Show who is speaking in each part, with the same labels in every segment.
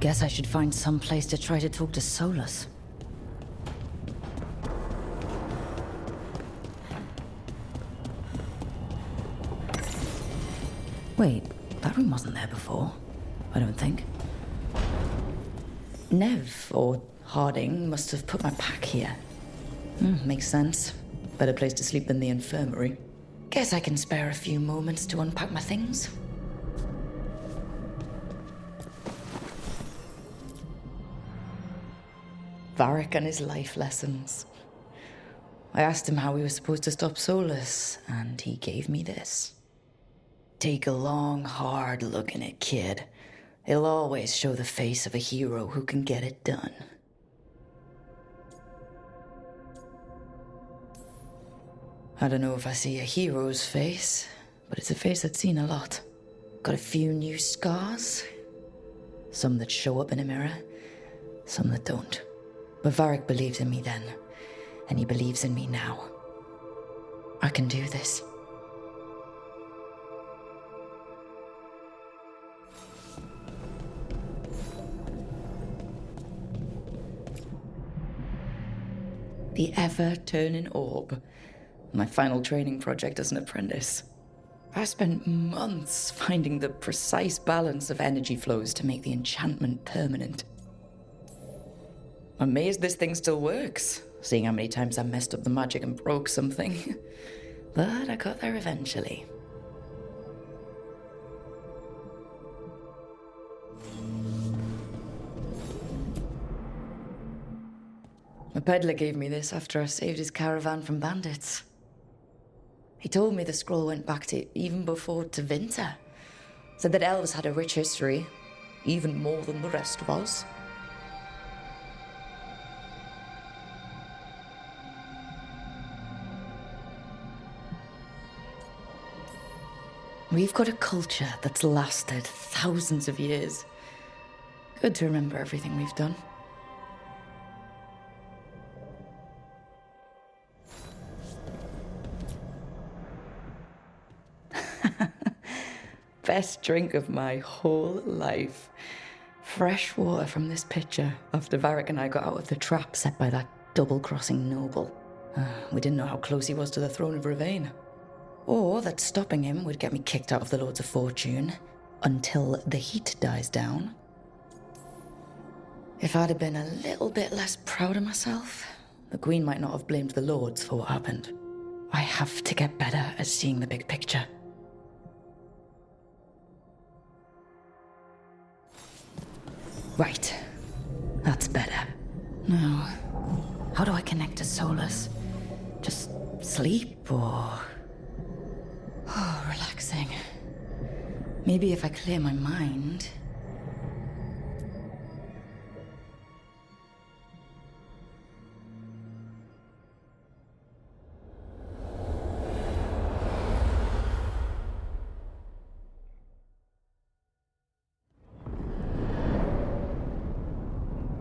Speaker 1: Guess I should find some place to try to talk to Solus. Wait, that room wasn't there before, I don't think. Nev, or Harding, must have put my pack here. Makes sense. Better place to sleep than the infirmary. Guess I can spare a few moments to unpack my things. Varric and his life lessons. I asked him how we were supposed to stop Solus, and he gave me this. Take a long, hard look in it, kid. It'll always show the face of a hero who can get it done. I don't know if I see a hero's face, but it's a face that's seen a lot. Got a few new scars. Some that show up in a mirror, some that don't. But Varric believed in me then, and he believes in me now. I can do this. The ever-turning orb. My final training project as an apprentice. I spent months finding the precise balance of energy flows to make the enchantment permanent. I'm amazed this thing still works, seeing how many times I messed up the magic and broke something. But I got there eventually. A peddler gave me this after I saved his caravan from bandits. He told me the scroll went back to even before Tevinter. Said that elves had a rich history, even more than the rest of us. We've got a culture that's lasted thousands of years. Good to remember everything we've done. Best drink of my whole life. Fresh water from this pitcher after Varric and I got out of the trap set by that double-crossing noble. We didn't know how close he was to the throne of Ravain. Or that stopping him would get me kicked out of the Lords of Fortune until the heat dies down. If I'd have been a little bit less proud of myself, the Queen might not have blamed the Lords for what happened. I have to get better at seeing the big picture. Right. That's better. Now, how do I connect to Solus? Just sleep or... Oh, relaxing. Maybe if I clear my mind...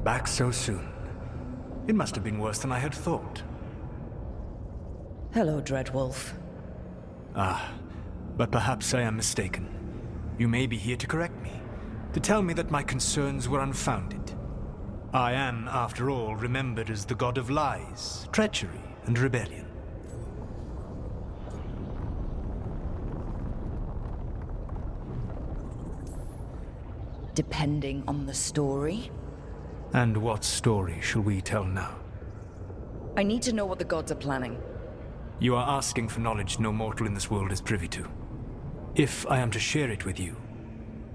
Speaker 2: Back so soon. It must have been worse than I had thought.
Speaker 1: Hello, Dreadwolf.
Speaker 2: Ah, but perhaps I am mistaken. You may be here to correct me, to tell me that my concerns were unfounded. I am, after all, remembered as the god of lies, treachery, and rebellion.
Speaker 1: Depending on the story.
Speaker 2: And what story shall we tell now?
Speaker 1: I need to know what the gods are planning.
Speaker 2: You are asking for knowledge no mortal in this world is privy to. If I am to share it with you,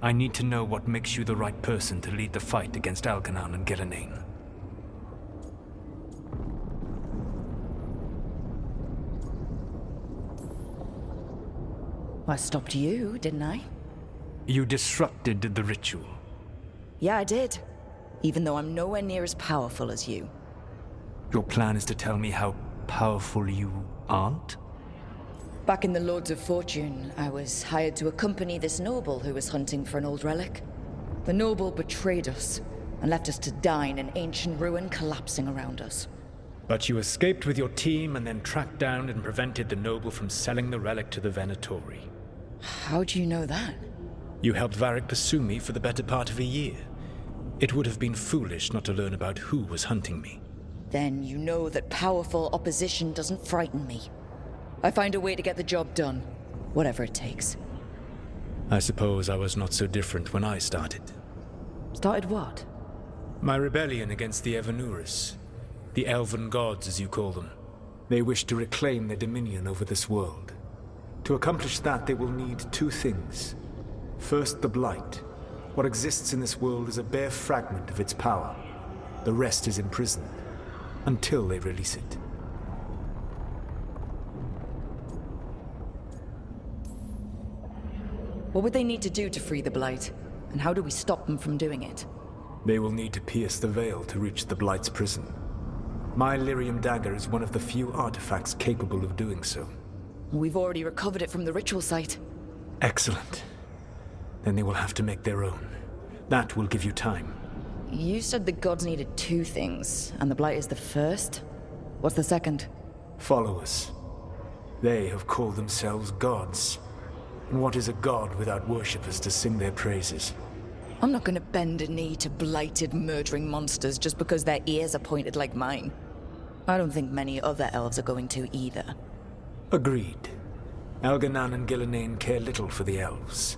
Speaker 2: I need to know what makes you the right person to lead the fight against Alcanan and Gillenane.
Speaker 1: I stopped you, didn't I?
Speaker 2: You disrupted the ritual.
Speaker 1: Yeah, I did. Even though I'm nowhere near as powerful as you.
Speaker 2: Your plan is to tell me how powerful you aren't?
Speaker 1: Back in the Lords of Fortune, I was hired to accompany this noble who was hunting for an old relic. The noble betrayed us and left us to die in an ancient ruin collapsing around us.
Speaker 2: But you escaped with your team and then tracked down and prevented the noble from selling the relic to the Venatori.
Speaker 1: How do you know that?
Speaker 2: You helped Varric pursue me for the better part of a year. It would have been foolish not to learn about who was hunting me.
Speaker 1: Then you know that powerful opposition doesn't frighten me. I find a way to get the job done, whatever it takes.
Speaker 2: I suppose I was not so different when I started.
Speaker 1: Started what?
Speaker 2: My rebellion against the Evanuris. The elven gods, as you call them. They wish to reclaim their dominion over this world. To accomplish that, they will need two things. First, the Blight. What exists in this world is a bare fragment of its power. The rest is imprisoned, until they release it.
Speaker 1: What would they need to do to free the Blight? And how do we stop them from doing it?
Speaker 2: They will need to pierce the veil to reach the Blight's prison. My Lyrium dagger is one of the few artifacts capable of doing so.
Speaker 1: We've already recovered it from the ritual site.
Speaker 2: Excellent. Then they will have to make their own. That will give you time.
Speaker 1: You said the gods needed two things, and the Blight is the first? What's the second?
Speaker 2: Followers. They have called themselves gods. And what is a god without worshippers to sing their praises?
Speaker 1: I'm not gonna bend a knee to blighted, murdering monsters just because their ears are pointed like mine. I don't think many other elves are going to either.
Speaker 2: Agreed. Elganan and Gillenane care little for the elves.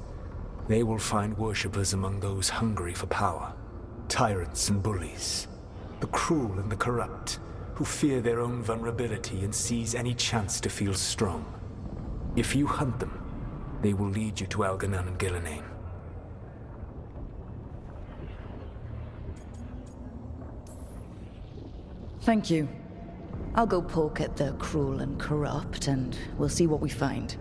Speaker 2: They will find worshippers among those hungry for power. Tyrants and bullies. The cruel and the corrupt, who fear their own vulnerability and seize any chance to feel strong. If you hunt them, they will lead you to Elganan and Gillenane.
Speaker 1: Thank you. I'll go poke at the cruel and corrupt, and we'll see what we find.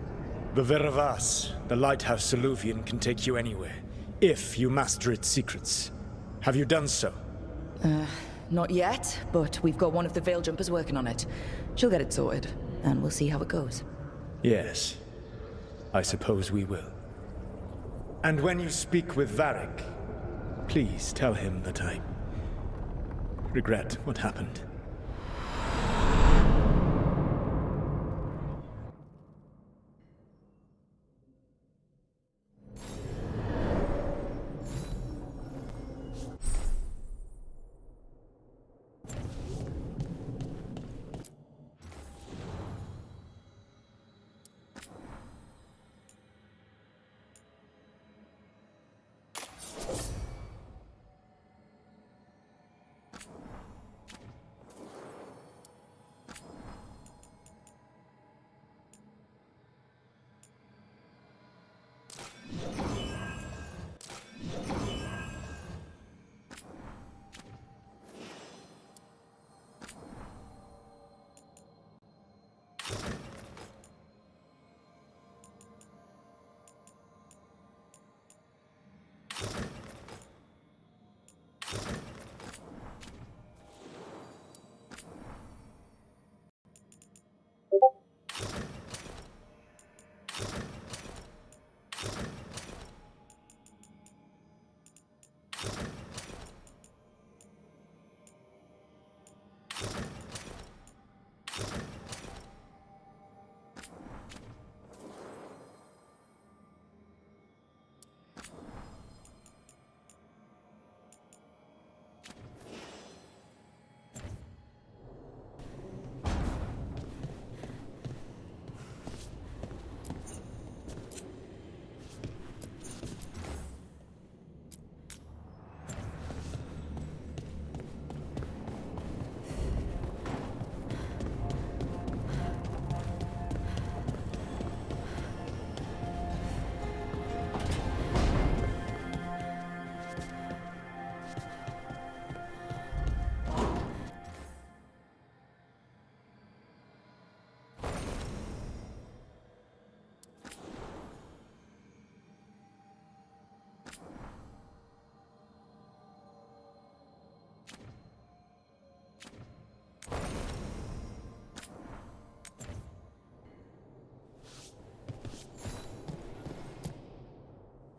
Speaker 2: The Veravas, the lighthouse Soluvian, can take you anywhere, if you master its secrets. Have you done so?
Speaker 1: Not yet, but we've got one of the Veil Jumpers working on it. She'll get it sorted, and we'll see how it goes.
Speaker 2: Yes. I suppose we will. And when you speak with Varric, please tell him that I regret what happened.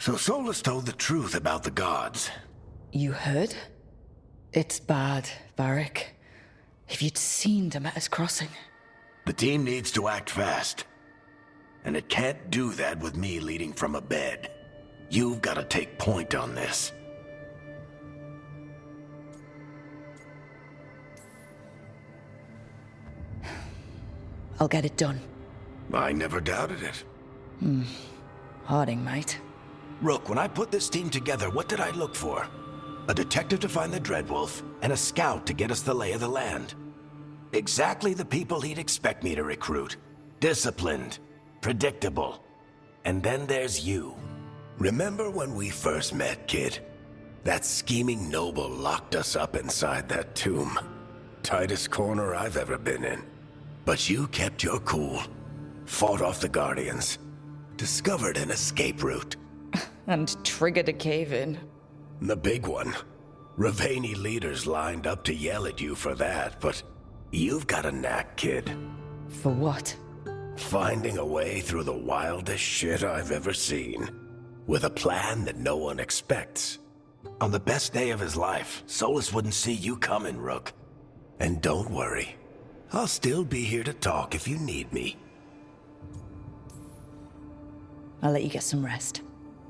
Speaker 3: So Solus told the truth about the gods.
Speaker 1: You heard? It's bad, Varric. If you'd seen Demeter's crossing.
Speaker 3: The team needs to act fast. And it can't do that with me leading from a bed. You've got to take point on this.
Speaker 1: I'll get it done.
Speaker 3: I never doubted it.
Speaker 1: Harding might.
Speaker 3: Rook, when I put this team together, what did I look for? A detective to find the Dreadwolf, and a scout to get us the lay of the land. Exactly the people he'd expect me to recruit. Disciplined, predictable. And then there's you. Remember when we first met, kid? That scheming noble locked us up inside that tomb. Tightest corner I've ever been in. But you kept your cool. Fought off the Guardians. Discovered an escape route.
Speaker 1: And triggered a cave-in.
Speaker 3: The big one. Ravani leaders lined up to yell at you for that, but you've got a knack, kid.
Speaker 1: For what?
Speaker 3: Finding a way through the wildest shit I've ever seen. With a plan that no one expects. On the best day of his life, Solus wouldn't see you coming, Rook. And don't worry. I'll still be here to talk if you need me.
Speaker 1: I'll let you get some rest.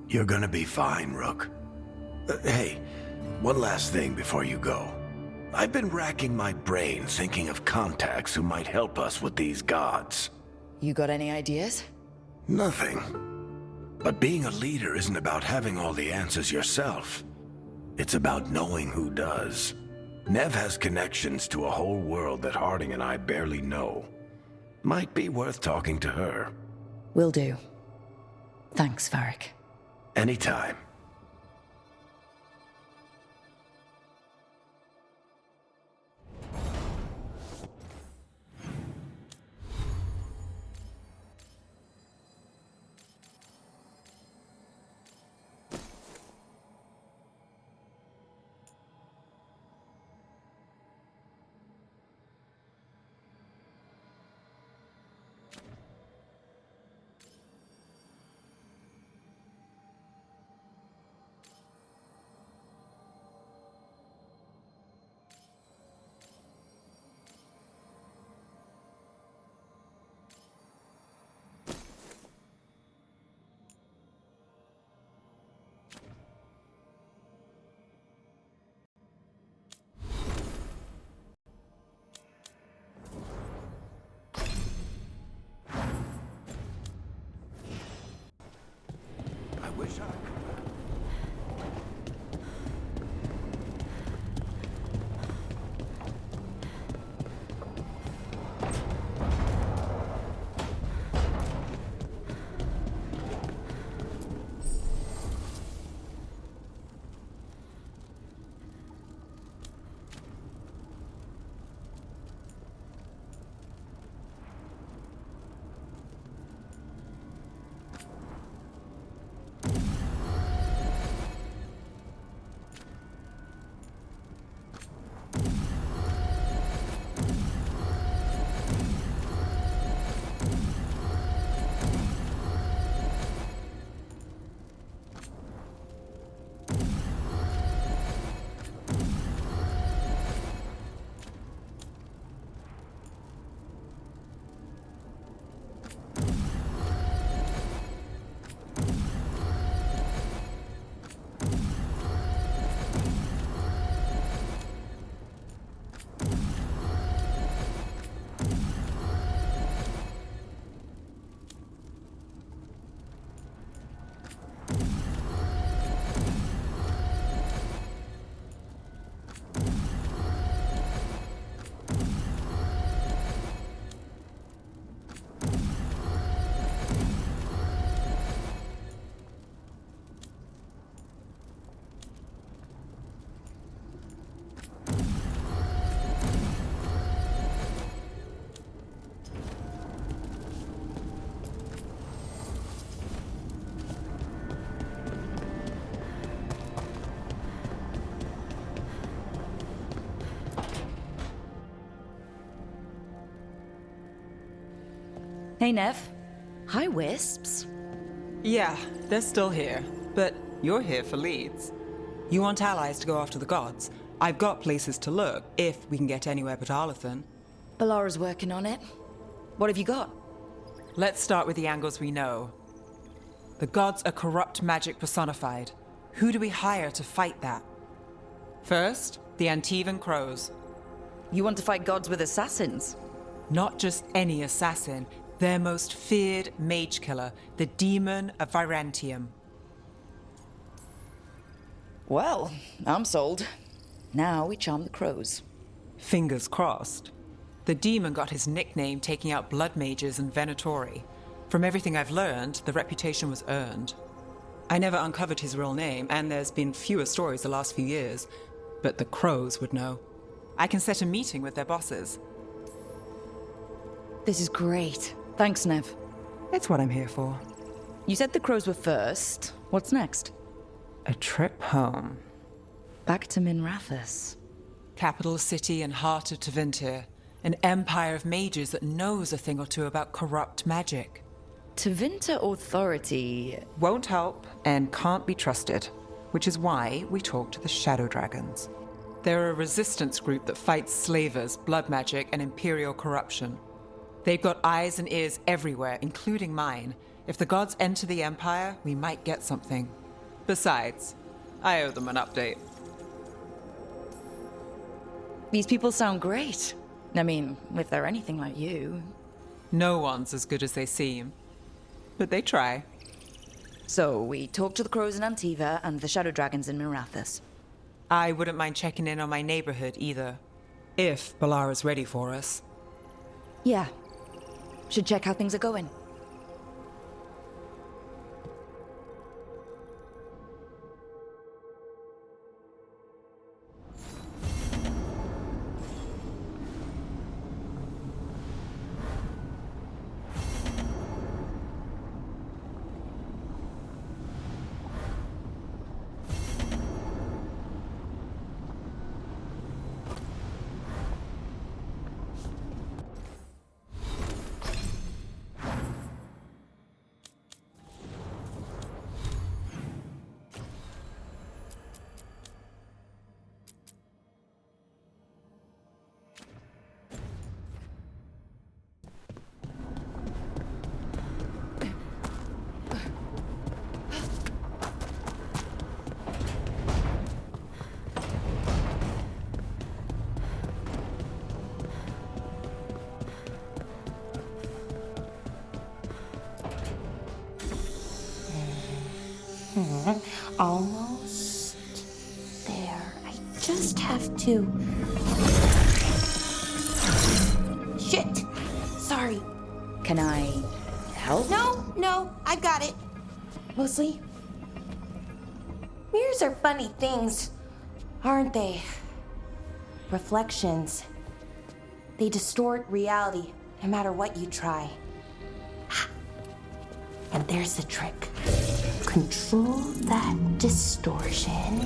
Speaker 3: You're gonna be fine, Rook. Hey, one last thing before you go. I've been racking my brain thinking of contacts who might help us with these gods.
Speaker 1: You got any ideas?
Speaker 3: Nothing. But being a leader isn't about having all the answers yourself. It's about knowing who does. Nev has connections to a whole world that Harding and I barely know. Might be worth talking to her.
Speaker 1: Will do. Thanks, Varric.
Speaker 3: Anytime. I wish I...
Speaker 1: Hey, Nev. Hi, Wisps.
Speaker 4: Yeah, they're still here, but you're here for leads. You want allies to go after the gods? I've got places to look, if we can get anywhere but Arlathan.
Speaker 1: Balara's working on it. What have you got?
Speaker 4: Let's start with the angles we know. The gods are corrupt magic personified. Who do we hire to fight that? First, the Antivan Crows.
Speaker 1: You want to fight gods with assassins?
Speaker 4: Not just any assassin, their most feared mage killer, the Demon of Virantium.
Speaker 1: Well, I'm sold. Now we charm the crows.
Speaker 4: Fingers crossed. The demon got his nickname taking out blood mages and Venatori. From everything I've learned, the reputation was earned. I never uncovered his real name, and there's been fewer stories the last few years, but the crows would know. I can set a meeting with their bosses.
Speaker 1: This is great. Thanks, Nev.
Speaker 4: It's what I'm here for.
Speaker 1: You said the crows were first. What's next?
Speaker 4: A trip home.
Speaker 1: Back to Minrathous.
Speaker 4: Capital city and heart of Tevinter. An empire of mages that knows a thing or two about corrupt magic.
Speaker 1: Tevinter authority...
Speaker 4: Won't help and can't be trusted, which is why we talk to the Shadow Dragons. They're a resistance group that fights slavers, blood magic, and imperial corruption. They've got eyes and ears everywhere, including mine. If the gods enter the empire, we might get something. Besides, I owe them an update.
Speaker 1: These people sound great. I mean, if they're anything like you.
Speaker 4: No one's as good as they seem. But they try.
Speaker 1: So, we talk to the crows in Antiva and the Shadow Dragons in Minrathous.
Speaker 4: I wouldn't mind checking in on my neighborhood either. If Balara's ready for us.
Speaker 1: Yeah. Should check how things are going.
Speaker 5: Almost there. I just have to... Shit! Sorry.
Speaker 1: Can I help?
Speaker 5: No, I've got it. Mostly. Mirrors are funny things, aren't they? Reflections. They distort reality, no matter what you try. And there's the trick. Control that distortion.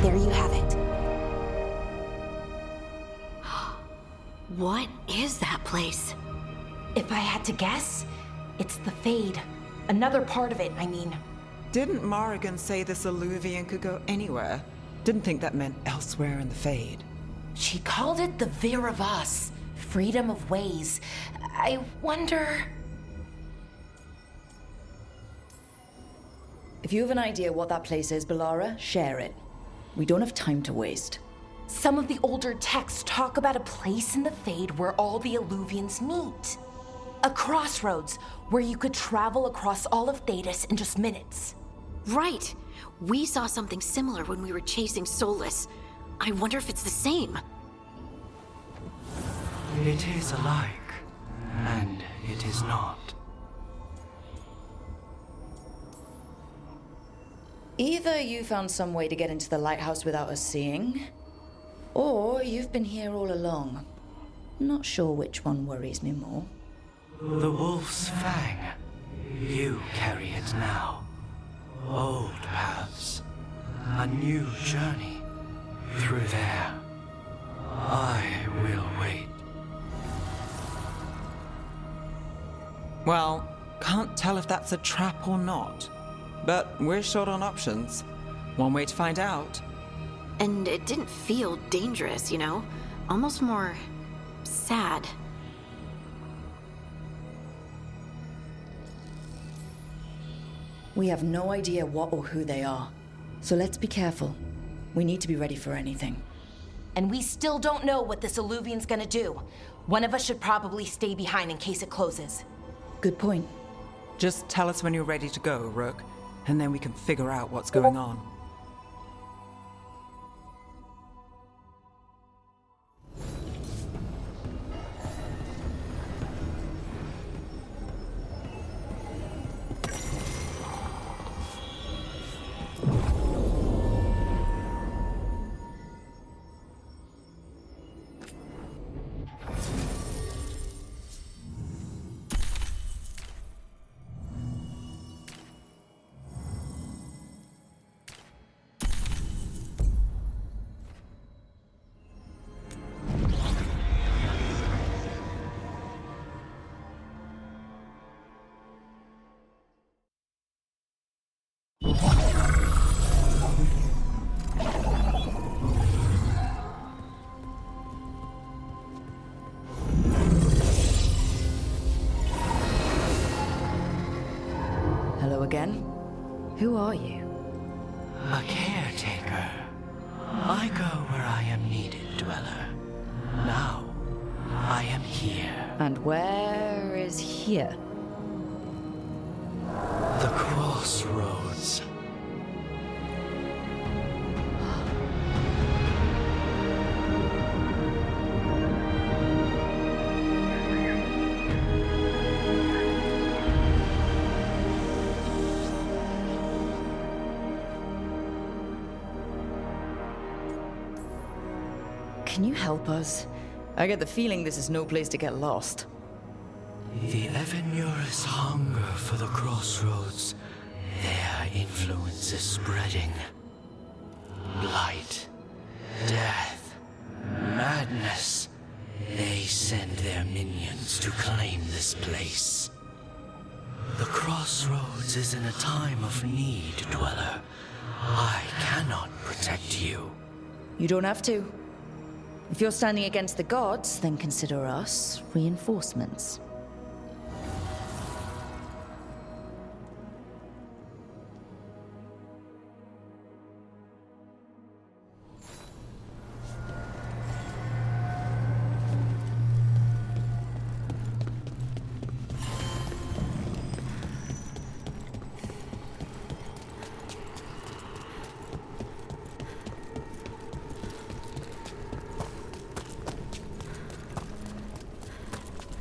Speaker 5: There you have it.
Speaker 6: What is that place?
Speaker 5: If I had to guess, it's the Fade. Another part of it, I mean.
Speaker 4: Didn't Morrigan say this Alluvian could go anywhere? Didn't think that meant elsewhere in the Fade.
Speaker 5: She called it the Vir of Us, freedom of ways. I wonder...
Speaker 1: If you have an idea what that place is, Balara, share it. We don't have time to waste.
Speaker 5: Some of the older texts talk about a place in the Fade where all the Alluvians meet. A crossroads where you could travel across all of Thedas in just minutes.
Speaker 6: Right. We saw something similar when we were chasing Solus. I wonder if it's the same.
Speaker 7: It is alike, and it is not.
Speaker 1: Either you found some way to get into the lighthouse without us seeing, or you've been here all along. Not sure which one worries me more.
Speaker 7: The wolf's fang. You carry it now. Old paths. A new journey. Through there. I will wait.
Speaker 4: Well, can't tell if that's a trap or not. But we're short on options. One way to find out.
Speaker 6: And it didn't feel dangerous, you know? Almost more... sad.
Speaker 1: We have no idea what or who they are. So let's be careful. We need to be ready for anything.
Speaker 5: And we still don't know what this Alluvian's gonna do. One of us should probably stay behind in case it closes.
Speaker 1: Good point.
Speaker 4: Just tell us when you're ready to go, Rook, and then we can figure out what's going on.
Speaker 1: Hello again. Who are you?
Speaker 7: A caretaker. I go where I am needed, Dweller. Now, I am here.
Speaker 1: And where is here?
Speaker 7: The crossroads.
Speaker 1: Can you help us? I get the feeling this is no place to get lost.
Speaker 7: The Evanurus hunger for the crossroads. Their influence is spreading. Blight, death, madness. They send their minions to claim this place. The crossroads is in a time of need, Dweller. I cannot protect you.
Speaker 1: You don't have to. If you're standing against the gods, then consider us reinforcements.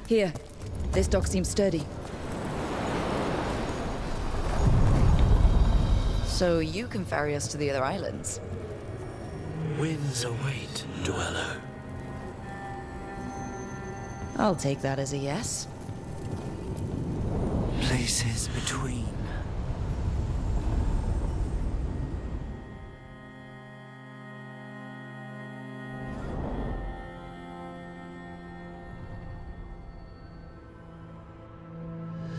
Speaker 1: Here. This dock seems sturdy. So you can ferry us to the other islands?
Speaker 7: Winds await, Dweller.
Speaker 1: I'll take that as a yes.
Speaker 7: Places between.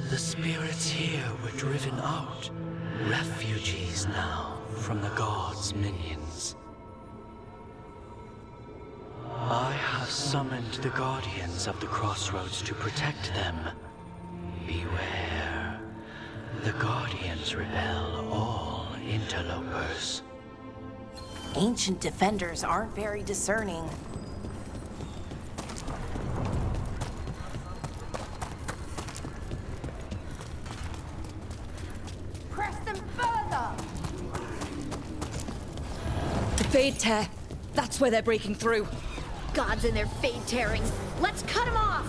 Speaker 7: The spirits here were driven out, refugees now from the gods' minions. I have summoned the guardians of the crossroads to protect them. Beware. The guardians repel all interlopers.
Speaker 5: Ancient defenders aren't very discerning. Press them further!
Speaker 1: The Fade Tear. That's where they're breaking through.
Speaker 6: Gods and their fade tearing. Let's cut them off!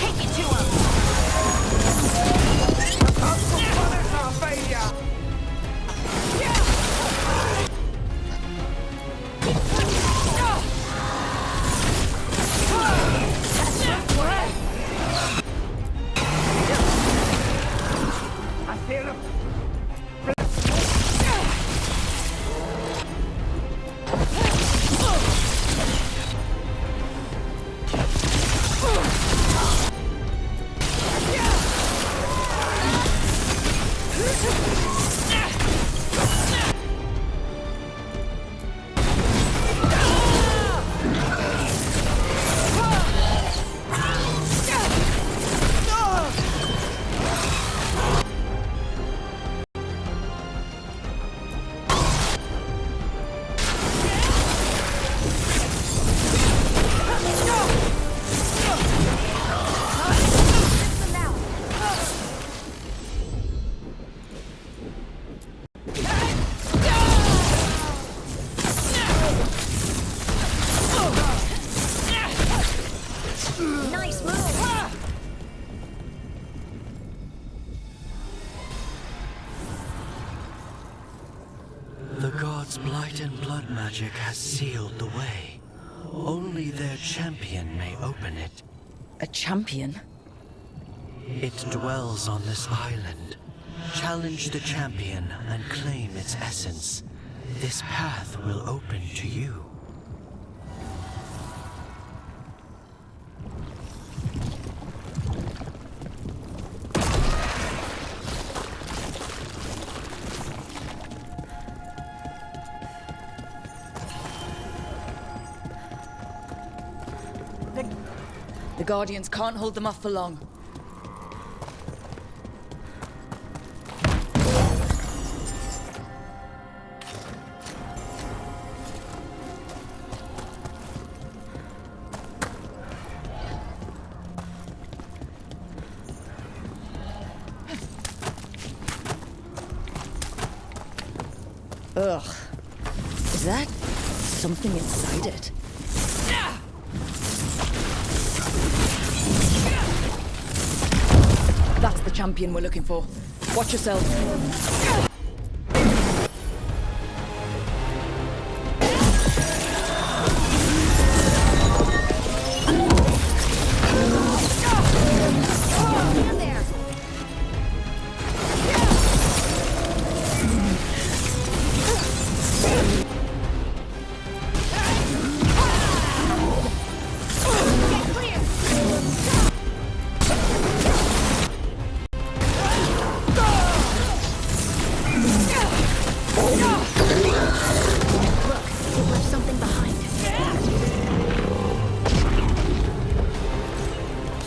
Speaker 6: Take it to them!
Speaker 7: blood magic has sealed the way. Only their champion may open it.
Speaker 1: A champion?
Speaker 7: It dwells on this island. Challenge the champion and claim its essence. This path will open to you.
Speaker 1: The Guardians can't hold them off for long. Ugh. Is that something inside it? That's the champion we're looking for. Watch yourself.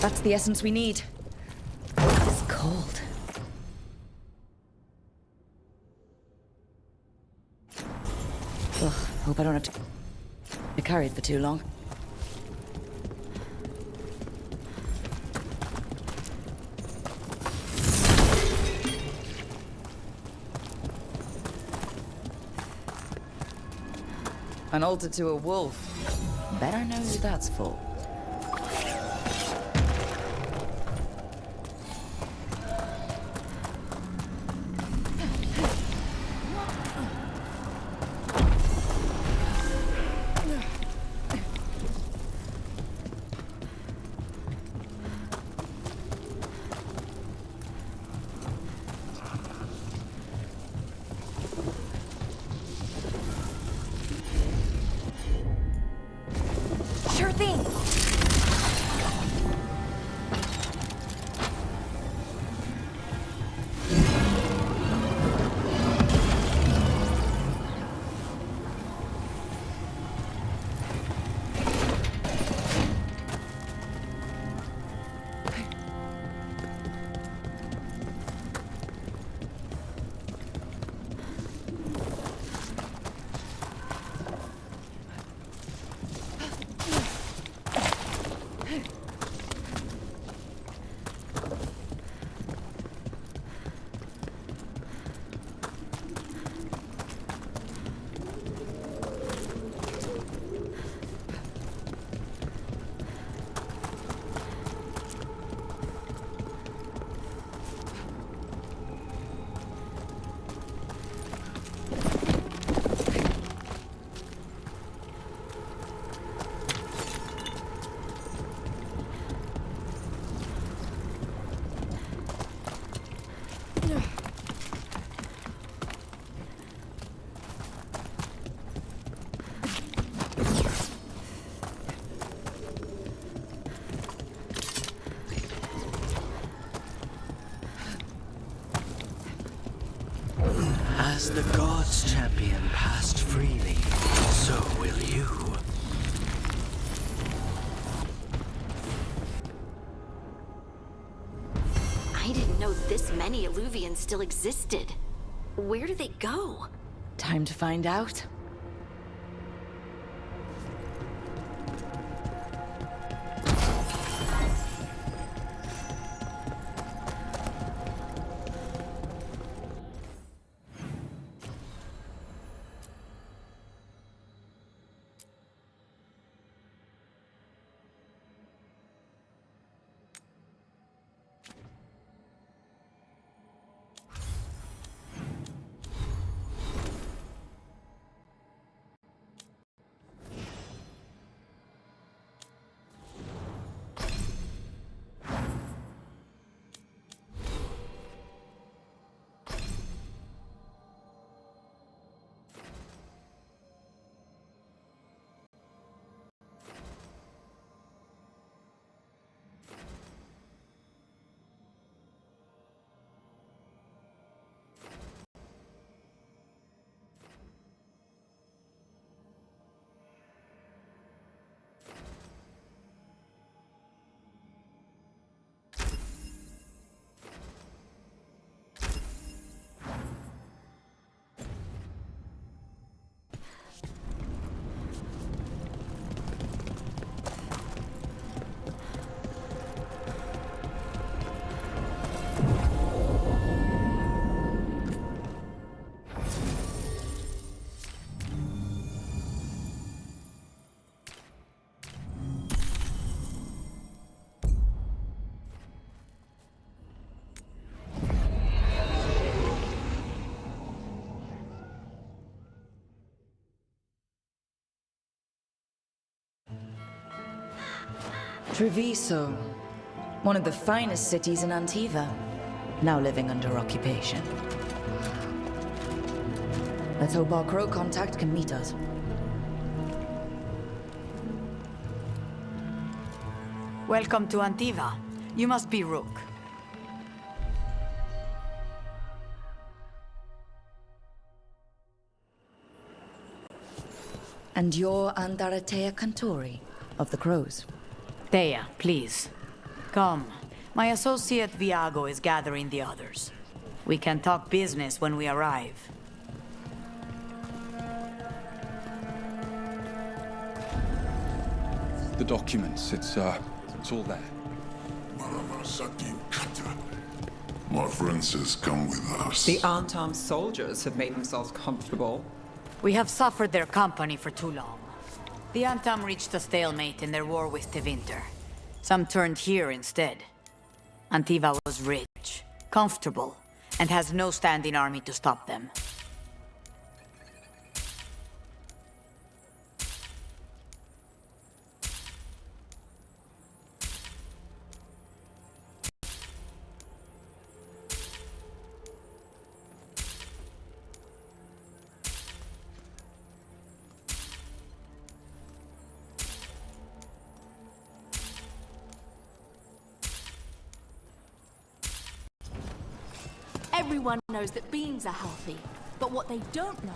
Speaker 1: That's the essence we need. It's cold. Ugh, hope I don't have to carry it for too long. An altar to a wolf. Better know who that's for.
Speaker 5: Sure thing.
Speaker 7: As the gods' champion passed freely, so will you.
Speaker 6: I didn't know this many Illuvians still existed. Where do they go?
Speaker 1: Time to find out. Treviso, one of the finest cities in Antiva, now living under occupation. Let's hope our crow contact can meet us.
Speaker 8: Welcome to Antiva. You must be Rook.
Speaker 1: And you're Andaratea Cantori of the Crows.
Speaker 8: Thea, please. Come. My associate Viago is gathering the others. We can talk business when we arrive.
Speaker 9: The documents, it's all there.
Speaker 10: My friend says come with us.
Speaker 4: The unarmed soldiers have made themselves comfortable.
Speaker 8: We have suffered their company for too long. The Antam reached a stalemate in their war with Tevinter. Some turned here instead. Antiva was rich, comfortable, and has no standing army to stop them.
Speaker 11: Everyone knows that beans are healthy, but what they don't know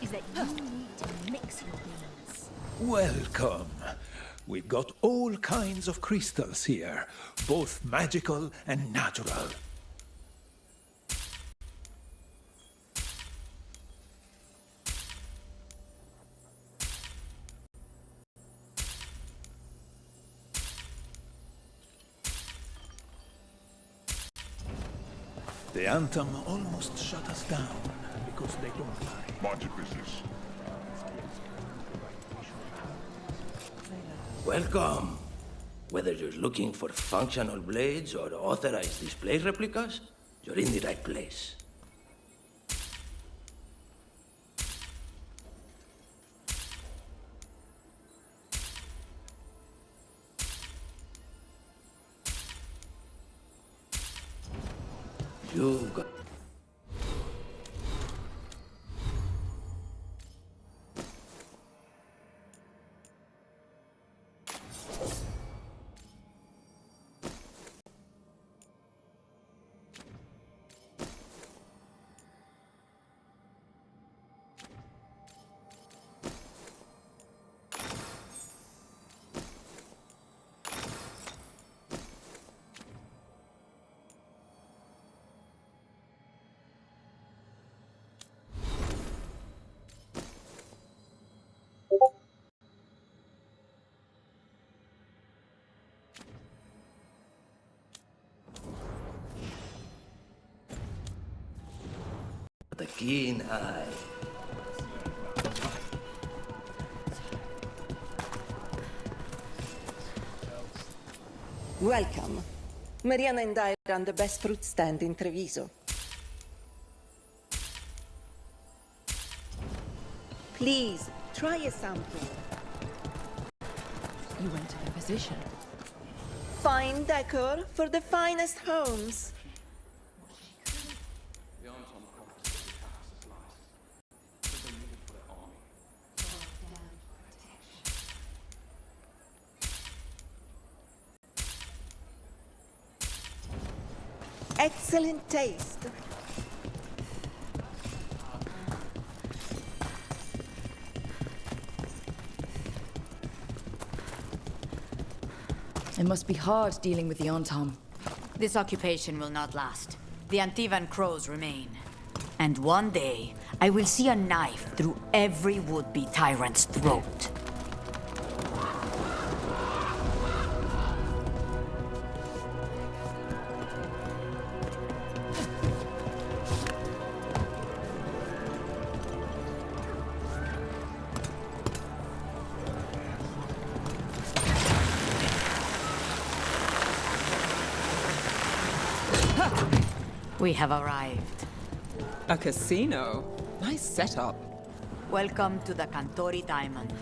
Speaker 11: is that you need to mix your beans.
Speaker 12: Welcome. We've got all kinds of crystals here, both magical and natural. The Anthem almost shut us down because they don't lie.
Speaker 10: Mind your business.
Speaker 7: Welcome. Whether you're looking for functional blades or authorized display replicas, you're in the right place. You've got... The keen eye.
Speaker 13: Welcome. Mariana and I run the best fruit stand in Treviso. Please, try a sample.
Speaker 11: You went to the physician.
Speaker 13: Fine decor for the finest homes. Excellent taste.
Speaker 1: It must be hard dealing with the Antam.
Speaker 8: This occupation will not last. The Antivan crows remain. And one day, I will see a knife through every would-be tyrant's throat. We have arrived.
Speaker 4: A casino? Nice setup.
Speaker 8: Welcome to the Cantori Diamond.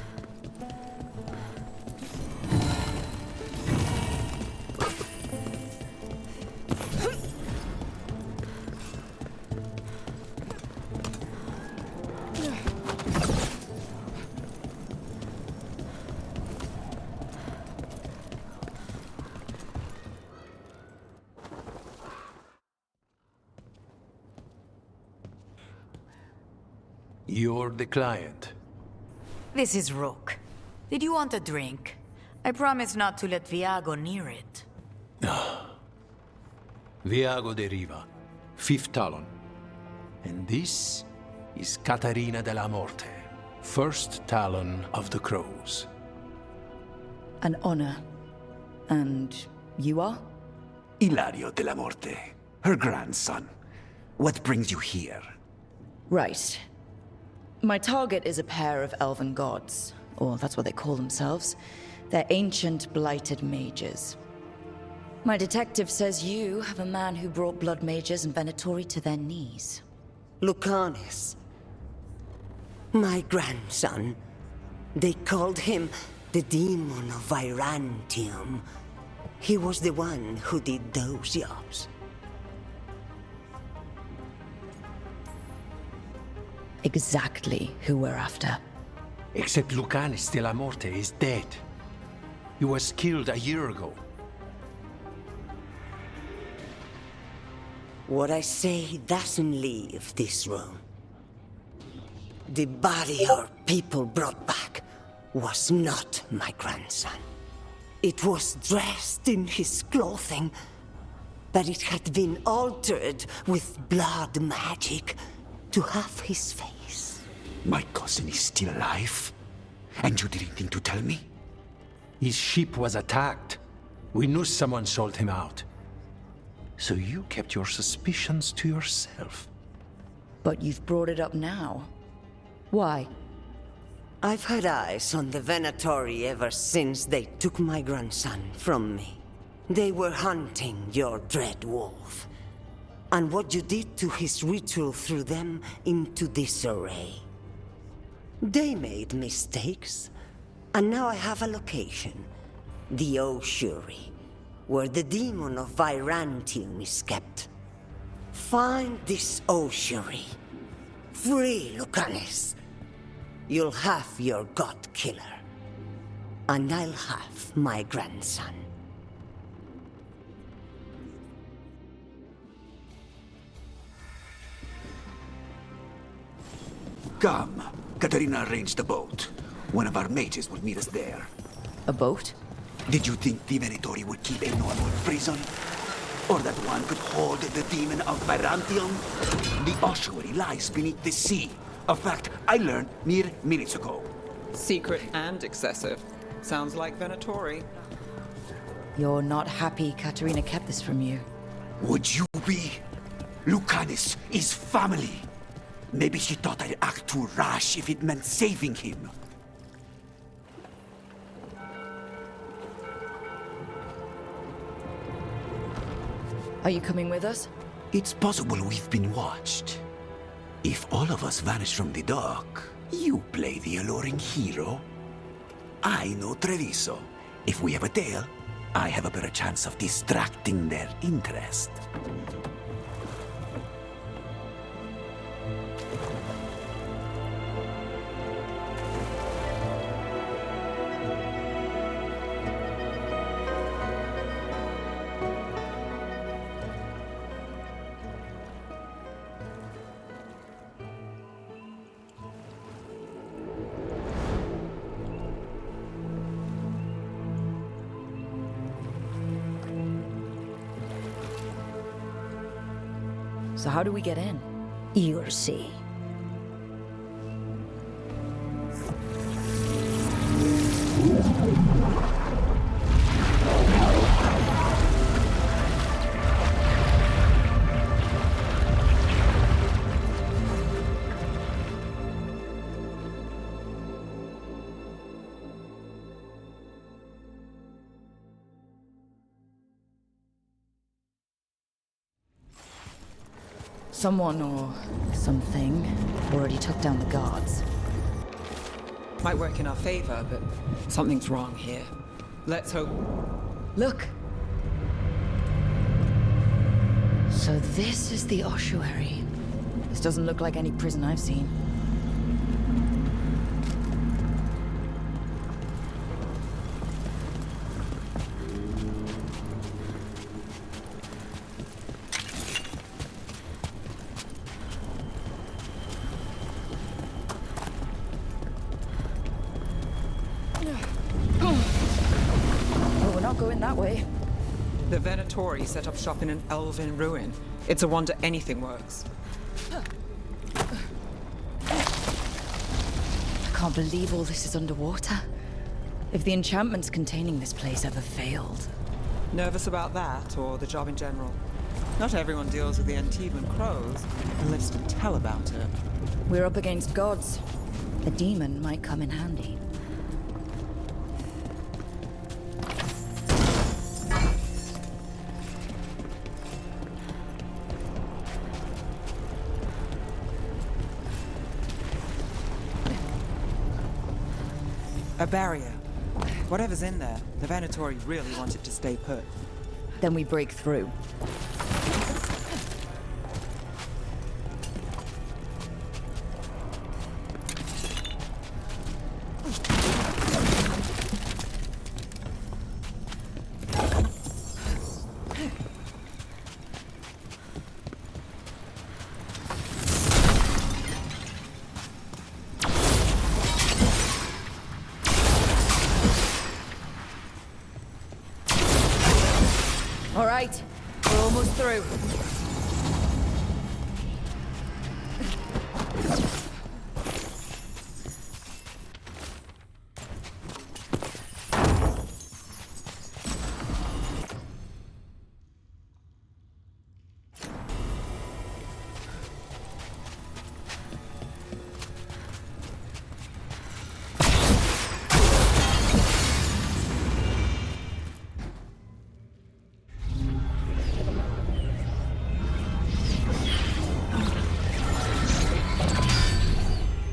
Speaker 7: You're the client.
Speaker 8: This is Rook. Did you want a drink? I promise not to let Viago near it.
Speaker 7: Viago de Riva, 5th Talon. And this is Catarina de la Morte, 1st Talon of the Crows.
Speaker 1: An honor. And you are?
Speaker 14: Ilario de la Morte, her grandson. What brings you here?
Speaker 1: Right. My target is a pair of elven gods, or that's what they call themselves. They're ancient, blighted mages. My detective says you have a man who brought blood mages and Venatori to their knees.
Speaker 15: Lucaris. My grandson. They called him the Demon of Virantium. He was the one who did those jobs.
Speaker 1: Exactly who we're after.
Speaker 7: Except Lucaris de la Morte is dead. He was killed a year ago.
Speaker 15: What I say doesn't leave this room. The body our people brought back was not my grandson. It was dressed in his clothing, but it had been altered with blood magic to have his face.
Speaker 14: My cousin is still alive? And you didn't think to tell me?
Speaker 7: His ship was attacked. We knew someone sold him out. So you kept your suspicions to yourself.
Speaker 1: But you've brought it up now. Why?
Speaker 15: I've had eyes on the Venatori ever since they took my grandson from me. They were hunting your dread wolf. And what you did to his ritual threw them into disarray. They made mistakes, and now I have a location. The Ossuary, where the demon of Virantium is kept. Find this Ossuary. Free Lucaris. You'll have your god killer. And I'll have my grandson.
Speaker 14: Come. Katarina arranged a boat. One of our mages will meet us there.
Speaker 1: A boat?
Speaker 14: Did you think the Venatori would keep a normal prison? Or that one could hold the demon of Virantium? The ossuary lies beneath the sea. A fact I learned mere minutes ago.
Speaker 4: Secret and excessive. Sounds like Venatori.
Speaker 1: You're not happy Katarina kept this from you.
Speaker 14: Would you be? Lucaris is family. Maybe she thought I'd act too rash if it meant saving him.
Speaker 1: Are you coming with us?
Speaker 14: It's possible we've been watched. If all of us vanish from the dock, you play the alluring hero. I know Treviso. If we have a tail, I have a better chance of distracting their interest.
Speaker 1: So how do we get in?
Speaker 15: You'll see.
Speaker 1: Someone or something already took down the guards.
Speaker 4: Might work in our favor, but something's wrong here. Let's hope.
Speaker 1: Look! So this is the ossuary. This doesn't look like any prison I've seen. Oh, we're not going that way.
Speaker 4: The Venatori set up shop in an elven ruin. It's a wonder anything works.
Speaker 1: I can't believe all this is underwater. If the enchantments containing this place ever failed.
Speaker 4: Nervous about that, or the job in general? Not everyone deals with the Antivan crows and lives to tell about it.
Speaker 1: We're up against gods. A demon might come in handy.
Speaker 4: A barrier. Whatever's in there, the Venatori really want it to stay put.
Speaker 1: Then we break through. All right, we're almost through.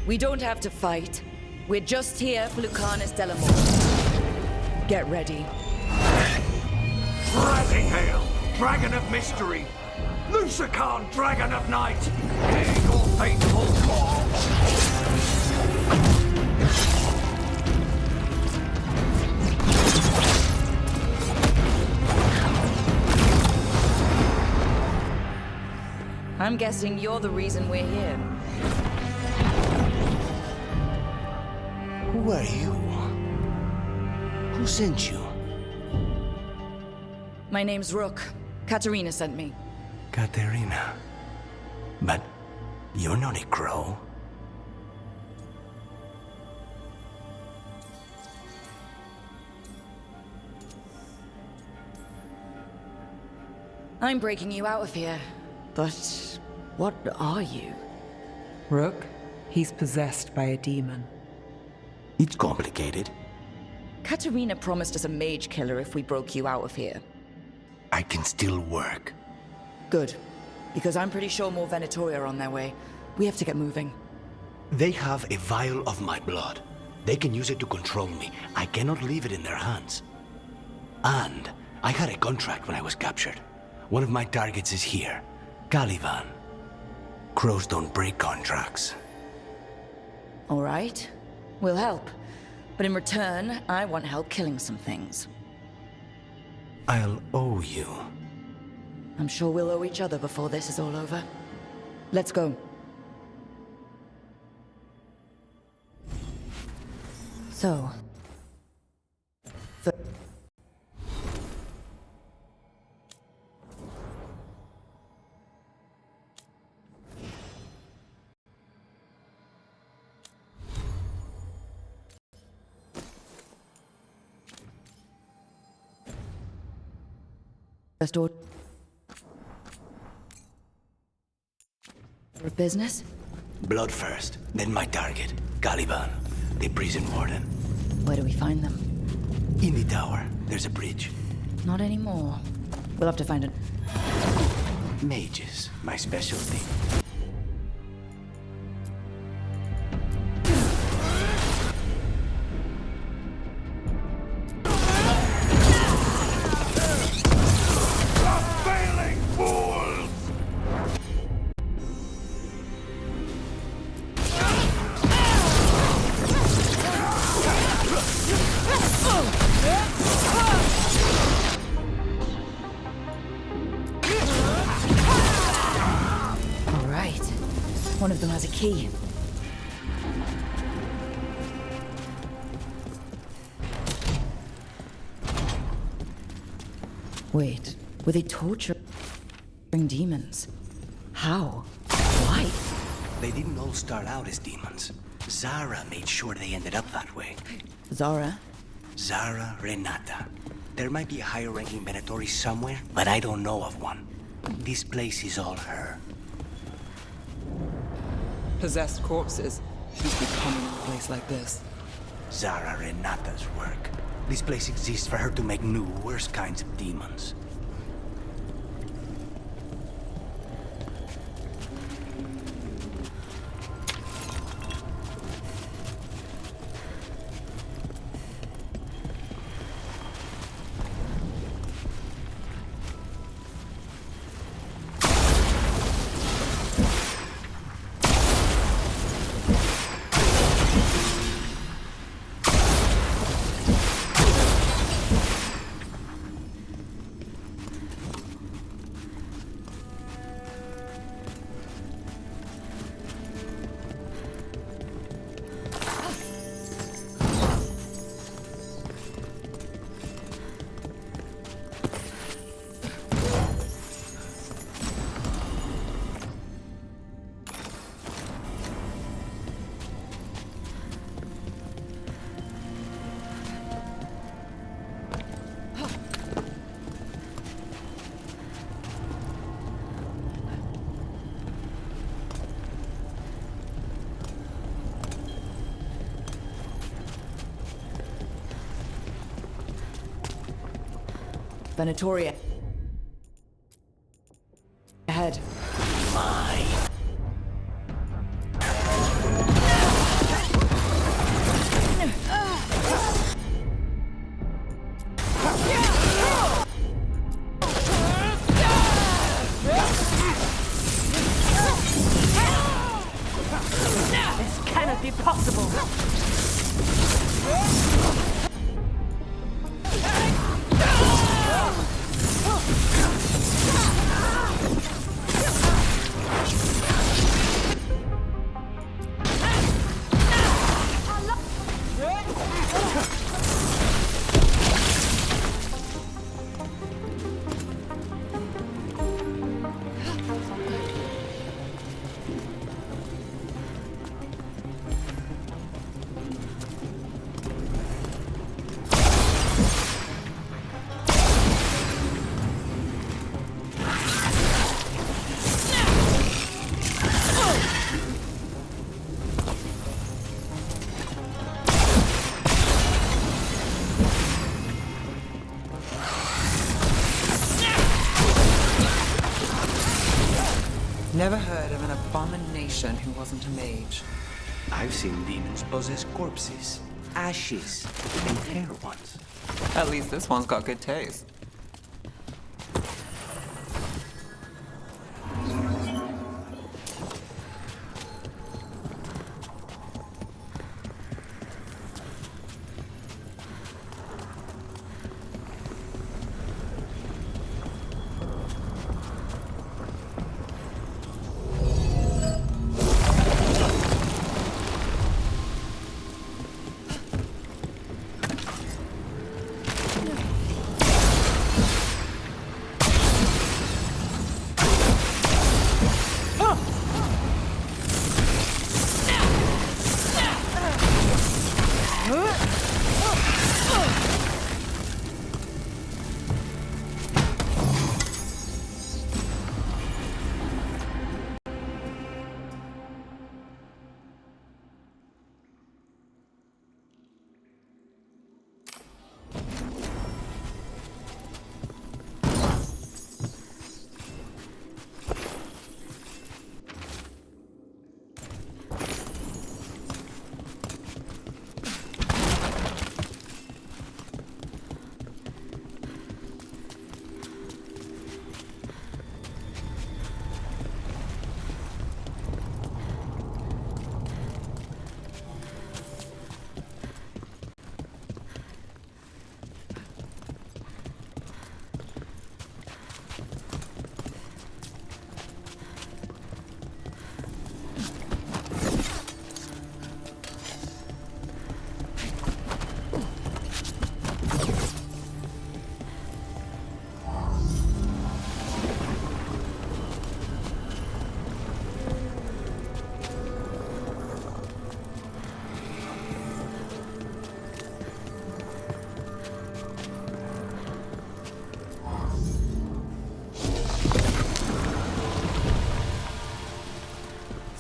Speaker 1: We don't have to fight. We're just here for Lucaris Delamore. Get ready.
Speaker 16: Rising Hail, Dragon of Mystery! Lucaris, Dragon of Night! Hear your fateful call!
Speaker 1: I'm guessing you're the reason we're here.
Speaker 14: Who are you? Who sent you?
Speaker 1: My name's Rook. Katerina sent me.
Speaker 14: Katerina. But you're not a crow.
Speaker 1: I'm breaking you out of here. But what are you?
Speaker 4: Rook, he's possessed by a demon.
Speaker 14: It's complicated.
Speaker 1: Katerina promised us a mage killer if we broke you out of here.
Speaker 14: I can still work.
Speaker 1: Good. Because I'm pretty sure more Venatori are on their way. We have to get moving.
Speaker 14: They have a vial of my blood. They can use it to control me. I cannot leave it in their hands. And I had a contract when I was captured. One of my targets is here. Caliban. Crows don't break contracts.
Speaker 1: All right. We'll help. But in return, I want help killing some things.
Speaker 14: I'll owe you.
Speaker 1: I'm sure we'll owe each other before this is all over. Let's go. So... First order for business?
Speaker 14: Blood first, then my target. Caliban, the prison warden.
Speaker 1: Where do we find them?
Speaker 14: In the tower. There's a bridge.
Speaker 1: Not anymore. We'll have to find it.
Speaker 14: Mages, my specialty.
Speaker 1: One of them has a key. Wait, were they torturing demons? How? Why?
Speaker 7: They didn't all start out as demons. Zara made sure they ended up that way.
Speaker 1: Zara?
Speaker 7: Zara Renata. There might be a higher-ranking Venatori somewhere, but I don't know of one. This place is all her.
Speaker 4: Possessed corpses used to be common in a place like this.
Speaker 7: Zara Renata's work. This place exists for her to make new, worse kinds of demons.
Speaker 1: Venatoria. Ahead.
Speaker 7: Mine.
Speaker 11: This cannot be possible.
Speaker 4: Never heard of an abomination who wasn't a mage.
Speaker 7: I've seen demons possess corpses, ashes, and hair ones.
Speaker 4: At least this one's got good taste.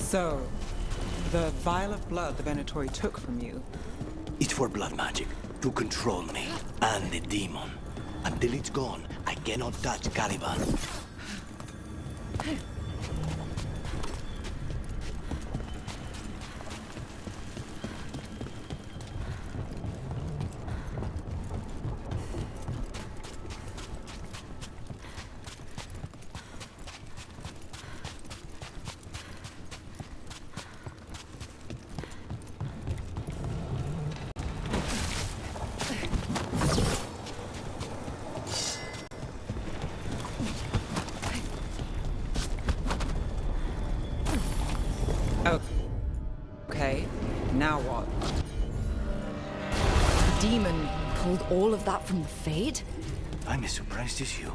Speaker 4: So, the vial of blood the Venatori took from you,
Speaker 14: It's for blood magic, to control me, and the demon. Until it's gone, I cannot touch Caliban.
Speaker 4: okay, now what?
Speaker 11: The demon pulled all of that from the Fade?
Speaker 14: I'm as surprised as you.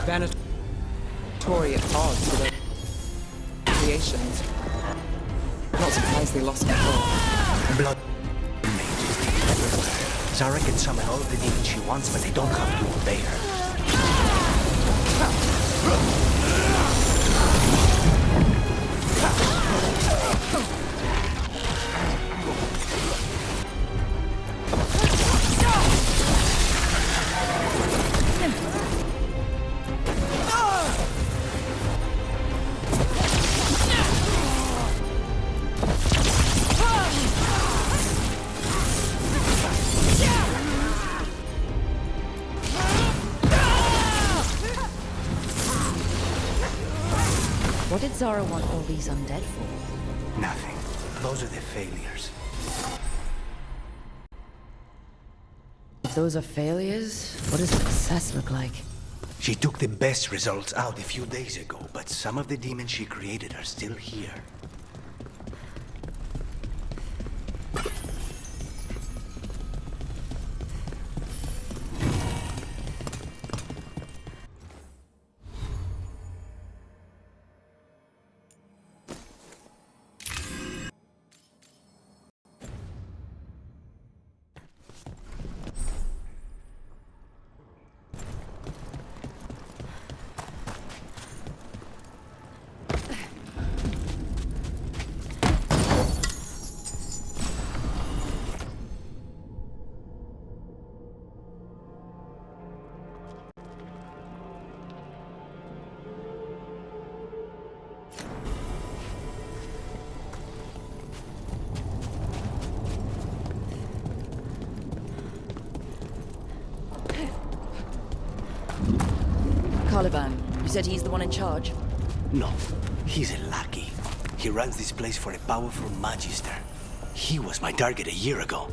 Speaker 4: Venatori at odds with their creations. Not surprised they lost control.
Speaker 14: Blood mages everywhere. Zara can summon all the demons she wants, but they don't have to obey her.
Speaker 11: What did Zara want all these undead for?
Speaker 14: Nothing. Those are the failures.
Speaker 1: If those are failures, what does success look like?
Speaker 14: She took the best results out a few days ago, but some of the demons she created are still here.
Speaker 1: Caliban, you said he's the one in charge?
Speaker 14: No, he's a lackey. He runs this place for a powerful magister. He was my target a year ago.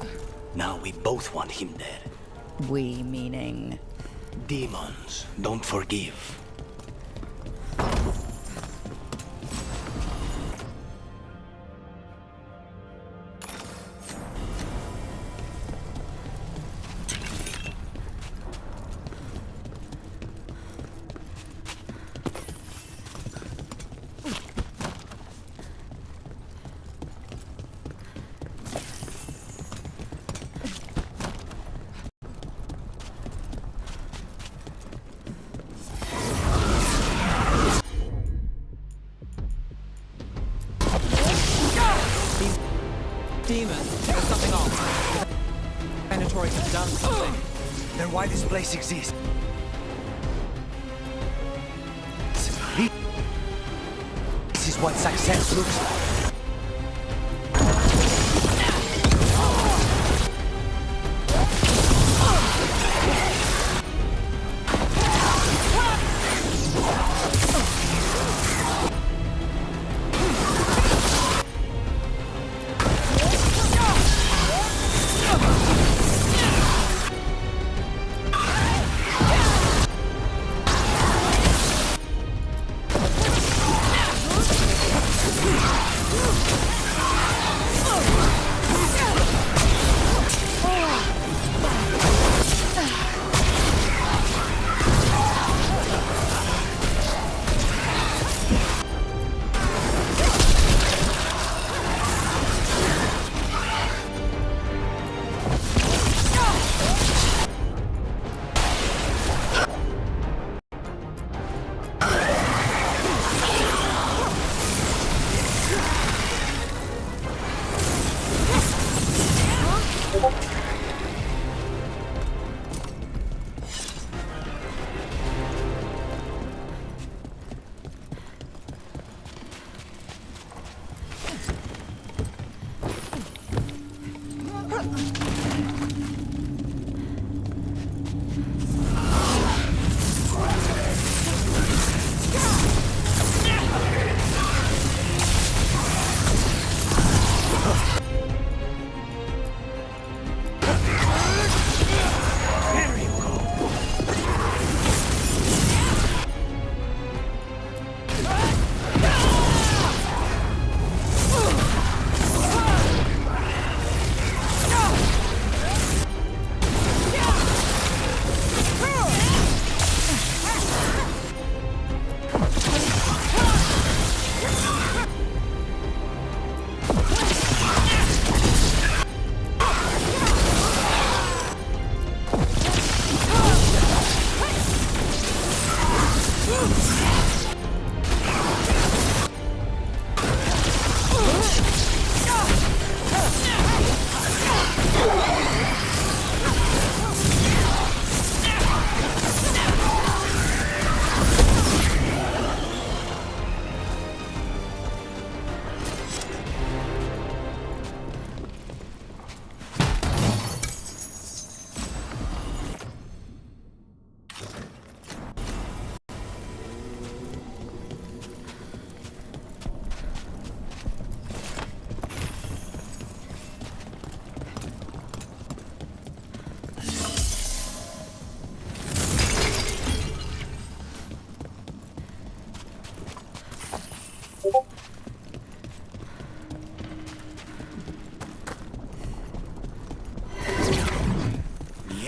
Speaker 14: Now we both want him dead.
Speaker 1: We meaning?
Speaker 14: Demons don't forgive.
Speaker 4: Demon, there's something off. Venatori has done something.
Speaker 14: Then why this place exists? This is what success looks like.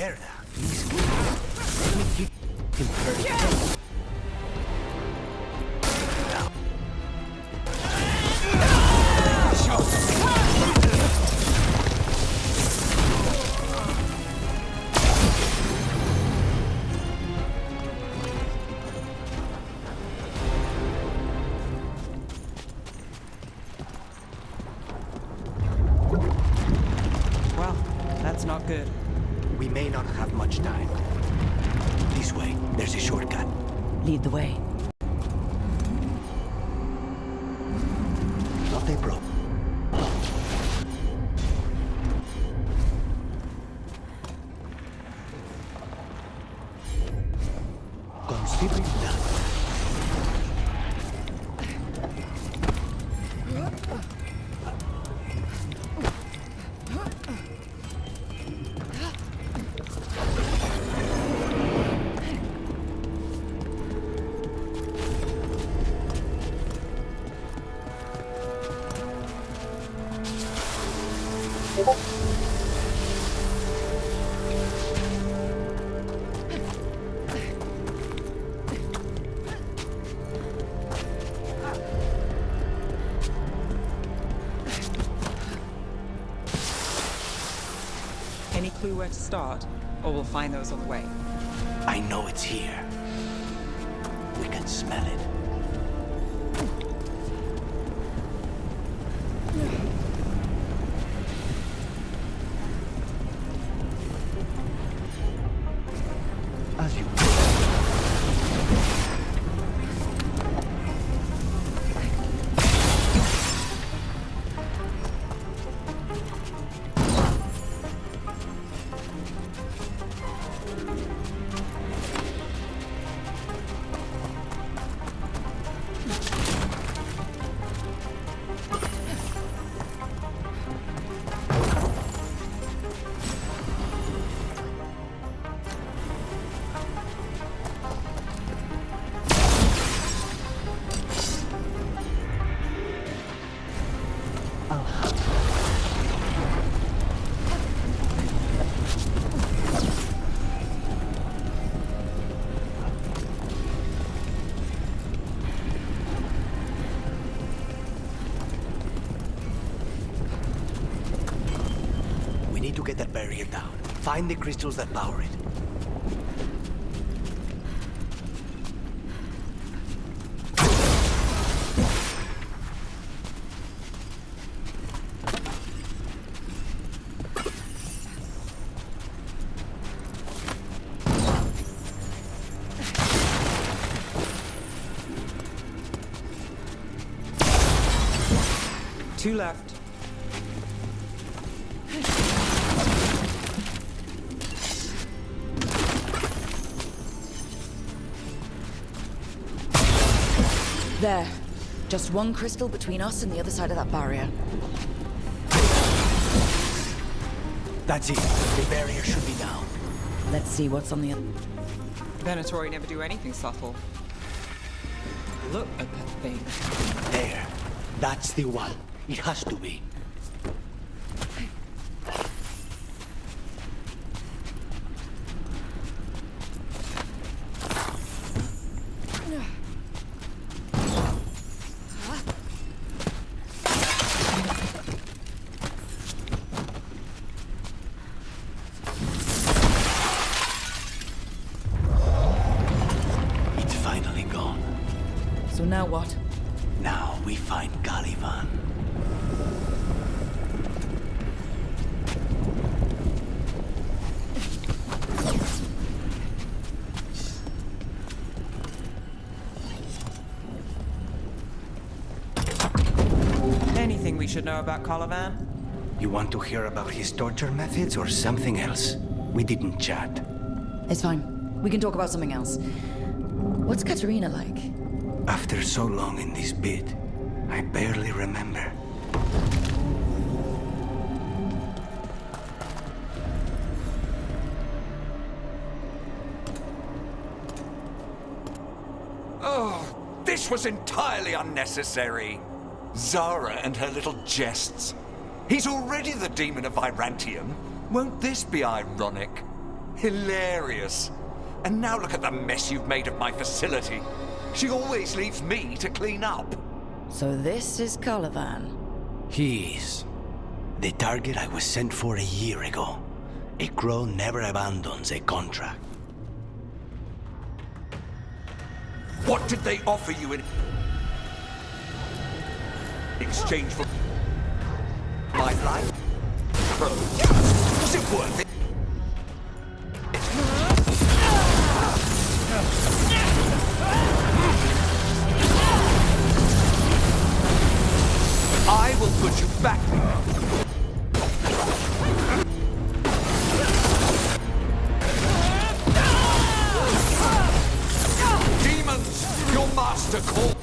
Speaker 14: Mierda. Let me keep him first.
Speaker 4: Well, that's not good.
Speaker 14: We may not have much time. This way, there's a shortcut.
Speaker 1: Lead the way.
Speaker 14: Not a problem. Considering that.
Speaker 4: Any clue where to start? Or we'll find those on the way.
Speaker 14: I know it's here. We can smell it. As you need to get that barrier down. Find the crystals that power it.
Speaker 4: Two left.
Speaker 1: There. Just one crystal between us and the other side of that barrier.
Speaker 14: That's it. The barrier should be down.
Speaker 1: Let's see what's on the other.
Speaker 4: Venatori never do anything subtle. Look at that thing.
Speaker 14: There. That's the one. It has to be. It's finally gone.
Speaker 1: So now what?
Speaker 14: Now we find Caliban.
Speaker 4: Anything we should know about Caliban?
Speaker 14: You want to hear about his torture methods or something else? We didn't chat.
Speaker 1: It's fine. We can talk about something else. What's Katerina like?
Speaker 14: After so long in this bit, I barely remember.
Speaker 16: Oh, this was entirely unnecessary. Zara and her little jests. He's already the demon of Virantium. Won't this be ironic? Hilarious. And now look at the mess you've made of my facility. She always leaves me to clean up.
Speaker 1: So this is Caliban.
Speaker 3: He is. The target I was sent for a year ago. A crow never abandons a contract.
Speaker 16: What did they offer you in exchange for my life? Was it worth it? I will put you back. Demons, your master calls.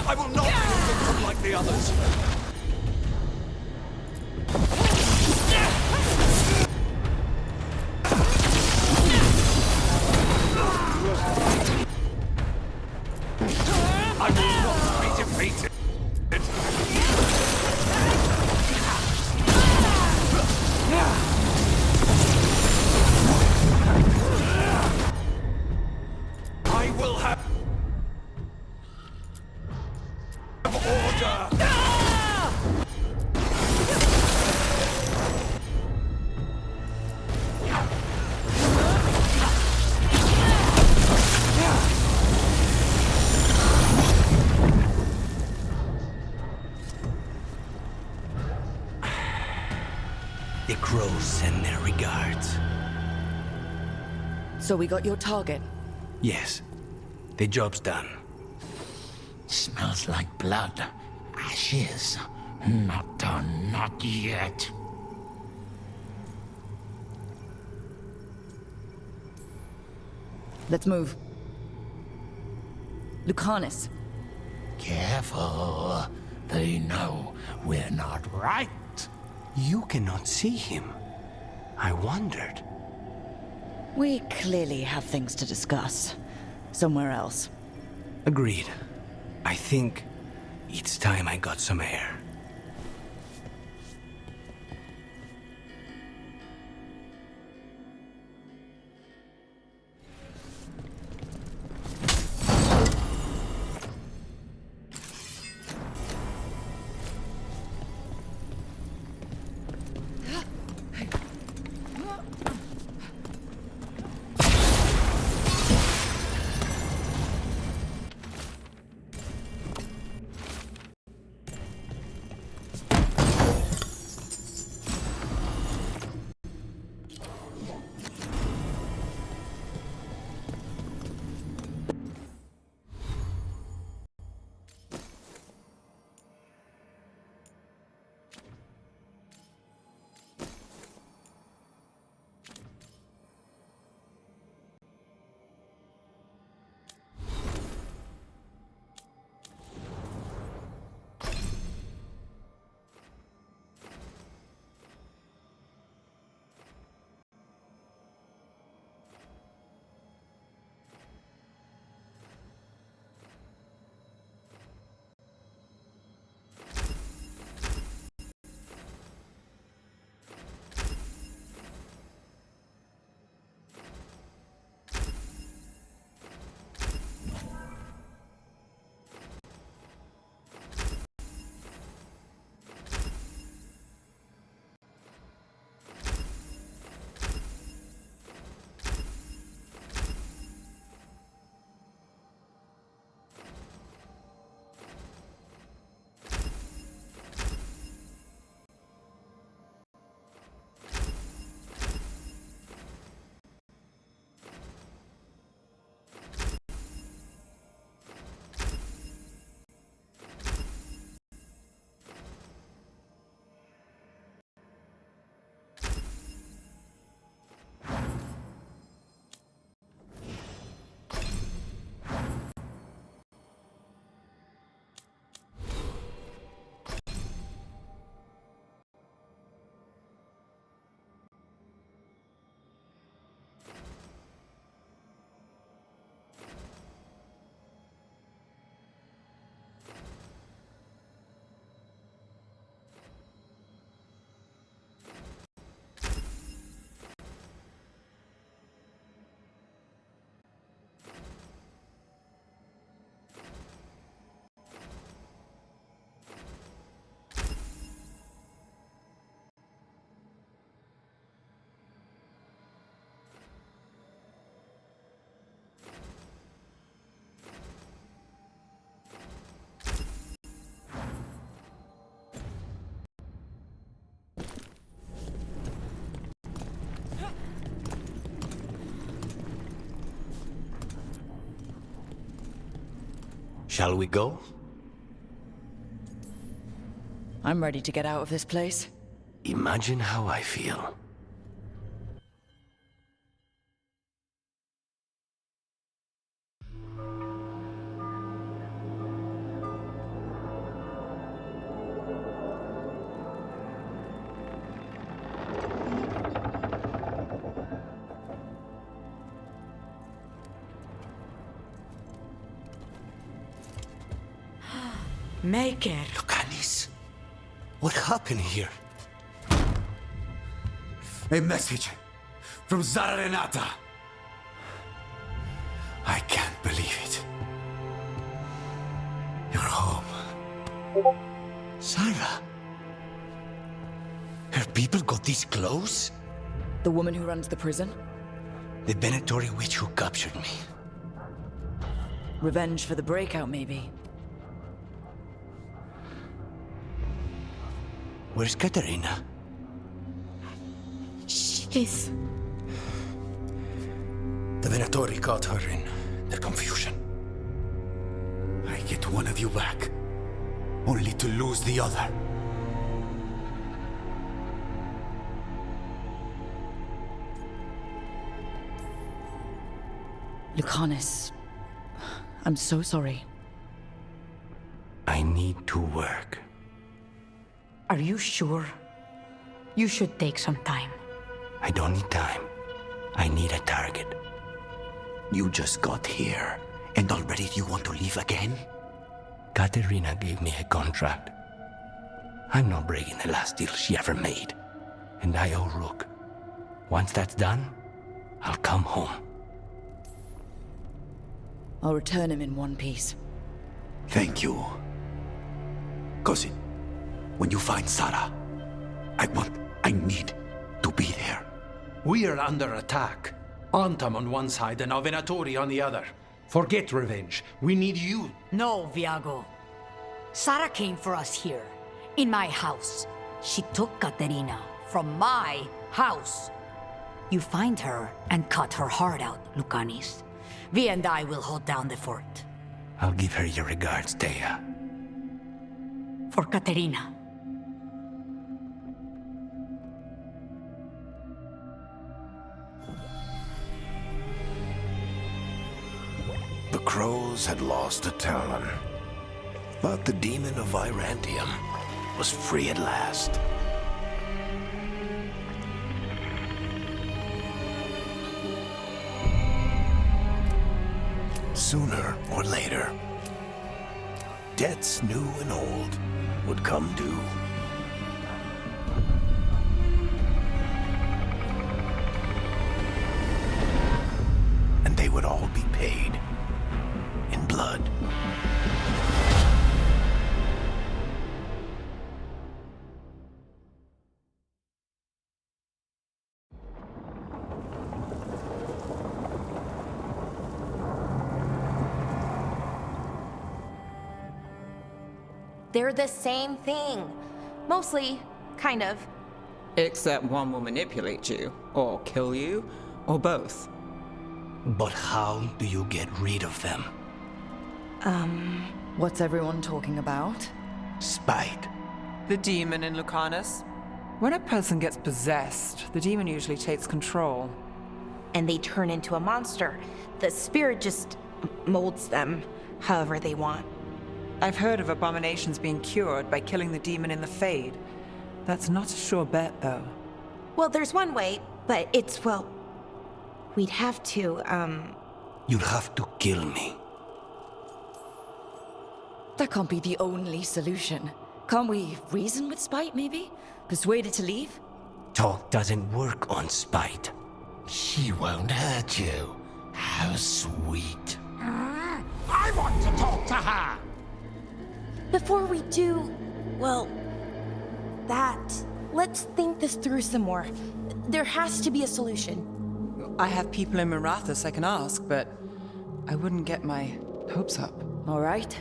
Speaker 16: I will not be a victim like the others. I will not be defeated. I will have order.
Speaker 3: The crows send their regards.
Speaker 1: So we got your target?
Speaker 3: Yes. The job's done.
Speaker 7: Smells like blood. Ashes. Not done, not yet.
Speaker 1: Let's move. Lucaris.
Speaker 7: Careful. They know we're not right.
Speaker 3: You cannot see him. I wondered.
Speaker 1: We clearly have things to discuss. Somewhere else.
Speaker 3: Agreed. I think it's time I got some air. Shall we go?
Speaker 1: I'm ready to get out of this place.
Speaker 3: Imagine how I feel.
Speaker 8: Maker.
Speaker 14: Lucaris, what happened here?
Speaker 17: A message from Zara Renata. I can't believe it. You're home.
Speaker 14: Sarah? Her people got this close?
Speaker 1: The woman who runs the prison?
Speaker 14: The Venatori witch who captured me.
Speaker 1: Revenge for the breakout, maybe.
Speaker 14: Where's Katerina?
Speaker 8: She's...
Speaker 17: The Venatori caught her in their confusion. I get one of you back, only to lose the other.
Speaker 1: Lucaris, I'm so sorry.
Speaker 3: I need to work.
Speaker 8: Are you sure? You should take some time.
Speaker 3: I don't need time. I need a target.
Speaker 14: You just got here, and already you want to leave again?
Speaker 3: Katerina gave me a contract. I'm not breaking the last deal she ever made. And I owe Rook. Once that's done, I'll come home.
Speaker 1: I'll return him in one piece.
Speaker 14: Thank you. Cousin, when you find Sarah, I need to be there.
Speaker 12: We are under attack. Antam on one side and Venatori on the other. Forget revenge. We need you.
Speaker 8: No, Viago. Sarah came for us here, in my house. She took Katerina from my house. You find her and cut her heart out, Lucaris. Vi and I will hold down the fort.
Speaker 3: I'll give her your regards, Thea.
Speaker 8: For Katerina.
Speaker 3: The crows had lost a talon, but the demon of Irantium was free at last. Sooner or later, debts new and old would come due. And they would all be paid in blood.
Speaker 5: They're the same thing. Mostly, kind of.
Speaker 4: Except one will manipulate you, or kill you, or both.
Speaker 3: But how do you get rid of them?
Speaker 1: What's everyone talking about?
Speaker 3: Spite.
Speaker 4: The demon in Lucaris. When a person gets possessed, the demon usually takes control.
Speaker 5: And they turn into a monster. The spirit just molds them however they want.
Speaker 4: I've heard of abominations being cured by killing the demon in the Fade. That's not a sure bet, though.
Speaker 5: Well, there's one way, but it's, well... We'd have to,
Speaker 3: You'd have to kill me.
Speaker 1: That can't be the only solution. Can't we reason with Spite, maybe? Persuade it to leave?
Speaker 3: Talk doesn't work on Spite.
Speaker 16: She won't hurt you. How sweet. I want to talk to her!
Speaker 5: Before we do, well, let's think this through some more. There has to be a solution.
Speaker 4: I have people in Marathas I can ask, but I wouldn't get my hopes up.
Speaker 1: All right.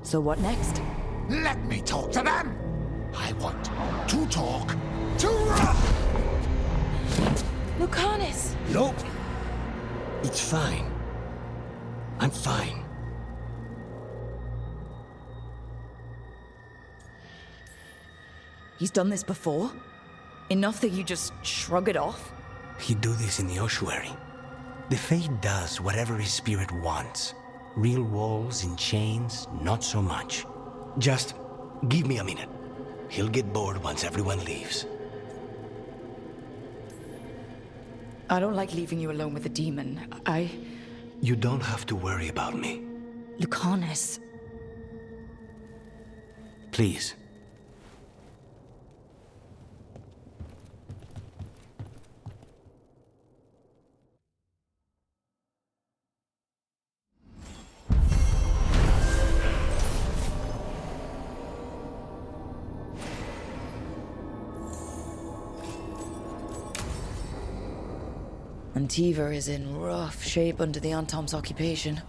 Speaker 1: So what next?
Speaker 16: Let me talk to them! I want to talk to
Speaker 5: Lucaris!
Speaker 3: Nope. It's fine. I'm fine.
Speaker 1: He's done this before? Enough that you just shrug it off?
Speaker 14: He'd do this in the ossuary. The Fade does whatever his spirit wants. Real walls and chains, not so much. Just give me a minute. He'll get bored once everyone leaves.
Speaker 1: I don't like leaving you alone with the demon.
Speaker 14: You don't have to worry about me.
Speaker 1: Lucaris.
Speaker 14: Please.
Speaker 1: Antiva is in rough shape under the Antom's occupation.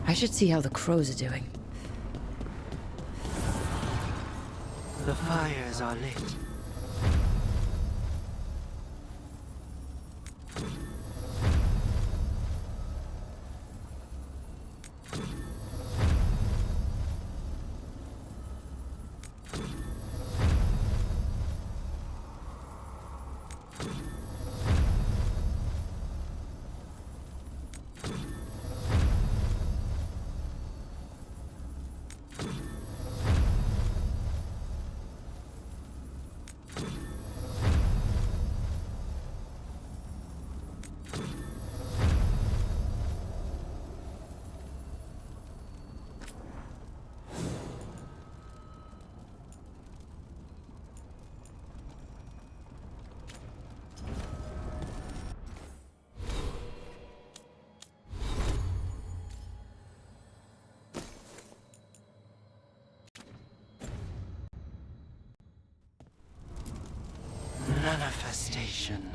Speaker 1: I should see how the crows are doing.
Speaker 7: The fires are lit. Manifestation.